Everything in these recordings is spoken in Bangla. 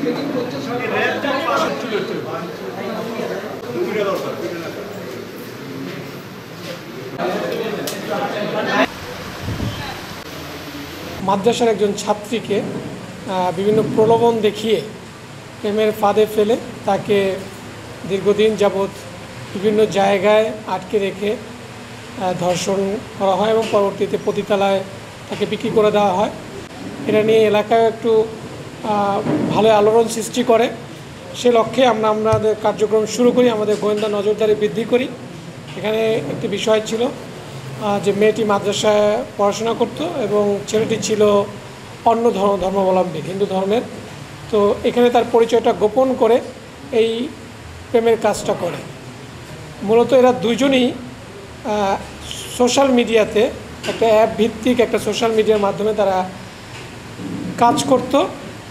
মাদ্রাসার একজন ছাত্রীকে বিভিন্ন প্রলোভন দেখিয়ে প্রেমের ফাঁদে ফেলে তাকে দীর্ঘদিন যাবৎ বিভিন্ন জায়গায় আটকে রেখে ধর্ষণ করা হয় এবং পরবর্তীতে পতিতালয়ে তাকে বিক্রি করে দেওয়া হয়। এটা নিয়ে এলাকায় একটু ভালো আলোড়ন সৃষ্টি করে। সে লক্ষ্যে আমরা আমাদের কার্যক্রম শুরু করি, আমাদের গোয়েন্দা নজরদারি বৃদ্ধি করি। এখানে একটি বিষয় ছিল যে মেয়েটি মাদ্রাসায় পড়াশোনা করত এবং ছেলেটি ছিল অন্য ধর্মাবলম্বী, হিন্দু ধর্মের। তো এখানে তার পরিচয়টা গোপন করে এই প্রেমের কাজটা করে। মূলত এরা দুজনই সোশ্যাল মিডিয়াতে একটা অ্যাপ ভিত্তিক একটা সোশ্যাল মিডিয়ার মাধ্যমে তারা কাজ করত,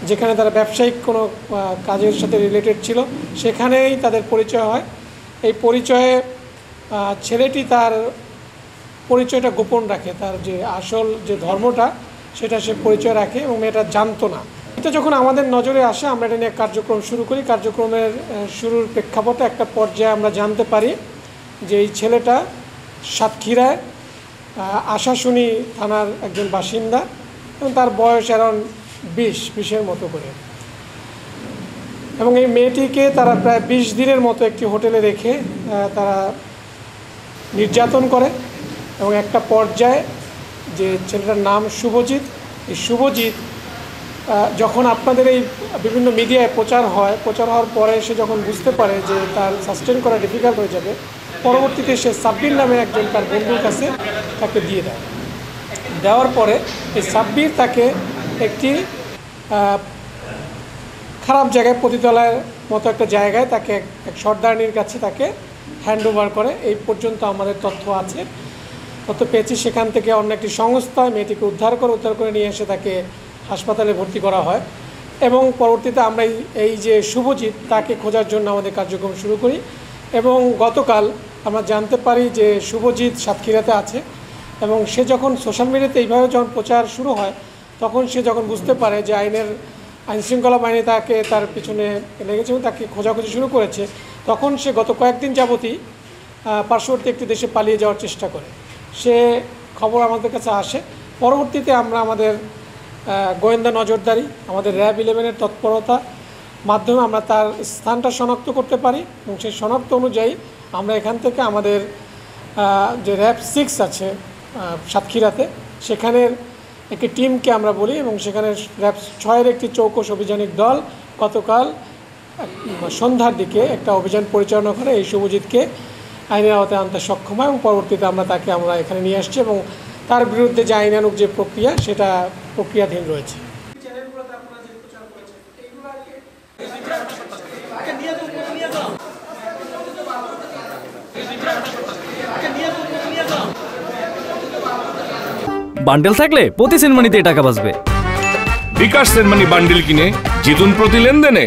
যেখানে তারা ব্যবসায়িক কোনো কাজের সাথে রিলেটেড ছিল। সেখানেই তাদের পরিচয় হয়। এই পরিচয়ে ছেলেটি তার পরিচয়টা গোপন রাখে, তার যে আসল যে ধর্মটা সেটা সে পরিচয় রাখে এবং মেয়েটা জানতো না। এটা যখন আমাদের নজরে আসে আমরা এটা নিয়ে কার্যক্রম শুরু করি। কার্যক্রমের শুরুর প্রেক্ষাপটে একটা পর্যায়ে আমরা জানতে পারি যে এই ছেলেটা সাতক্ষীরায় আশাশুনি থানার একজন বাসিন্দা এবং তার বয়স অ্যারাউন্ড 20-20-এর মতো করে। এবং এই মেয়েটিকে তারা প্রায় 20 দিনের মতো একটি হোটেলে রেখে তারা নির্যাতন করে এবং একটা পর্যায়ে যে ছেলেটার নাম শুভজিৎ, এই শুভজিৎ যখন আপনাদের এই বিভিন্ন মিডিয়ায় প্রচার হওয়ার পরে সে যখন বুঝতে পারে যে তার সাস্টেন করা ডিফিকাল্ট হয়ে যাবে, পরবর্তীতে সে সাব্বির নামে একজন তার বন্ধুর কাছে তাকে দিয়ে দেয়। দেওয়ার পরে এই সাব্বির তাকে একটি খারাপ জায়গায়, পতিতালয়ের মতো একটা জায়গায় তাকে এক সর্দারনির কাছে তাকে হ্যান্ড ওভার করে। এই পর্যন্ত আমাদের তথ্য আছে, তথ্য পেয়েছি। সেখান থেকে অন্য একটি সংস্থা মেয়েটিকে উদ্ধার করে নিয়ে এসে তাকে হাসপাতালে ভর্তি করা হয় এবং পরবর্তীতে আমরা এই যে শুভজিৎ তাকে খোঁজার জন্য আমাদের কার্যক্রম শুরু করি। এবং গতকাল আমরা জানতে পারি যে শুভজিৎ সাতক্ষীরাতে আছে এবং সে যখন সোশ্যাল মিডিয়াতে এইভাবে যখন প্রচার শুরু হয় তখন সে যখন বুঝতে পারে যে আইনশৃঙ্খলা বাহিনী তাকে তার পিছনে লেগেছে এবং তাকে খোঁজাখুঁজি শুরু করেছে, তখন সে গত কয়েকদিন যাবতই পার্শ্ববর্তী একটি দেশে পালিয়ে যাওয়ার চেষ্টা করে। সে খবর আমাদের কাছে আসে। পরবর্তীতে আমরা আমাদের গোয়েন্দা নজরদারি, আমাদের র্যাব 11-এর তৎপরতা মাধ্যমে আমরা তার স্থানটা শনাক্ত করতে পারি এবং সেই শনাক্ত অনুযায়ী আমরা এখান থেকে আমাদের যে র্যাব 6 আছে সাতক্ষীরাতে, সেখানের একটি টিমকে আমরা বলি এবং সেখানে র্যাব 6-এর একটি চৌকস অভিযানিক দল গতকাল সন্ধ্যার দিকে একটা অভিযান পরিচালনা করে এই শুভজিৎকে আইনের আওতায় আনতে সক্ষম হয় এবং পরবর্তীতে তাকে আমরা এখানে নিয়ে আসছি এবং তার বিরুদ্ধে যে আইনানুগ যে প্রক্রিয়া সেটা প্রক্রিয়াধীন রয়েছে। বান্ডেল থাকলে প্রতি সেনমানিতে টাকা বাঁচবে। বিকাশ সেনমানি বান্ডেল কিনে জিতুন প্রতি লেনদেনে।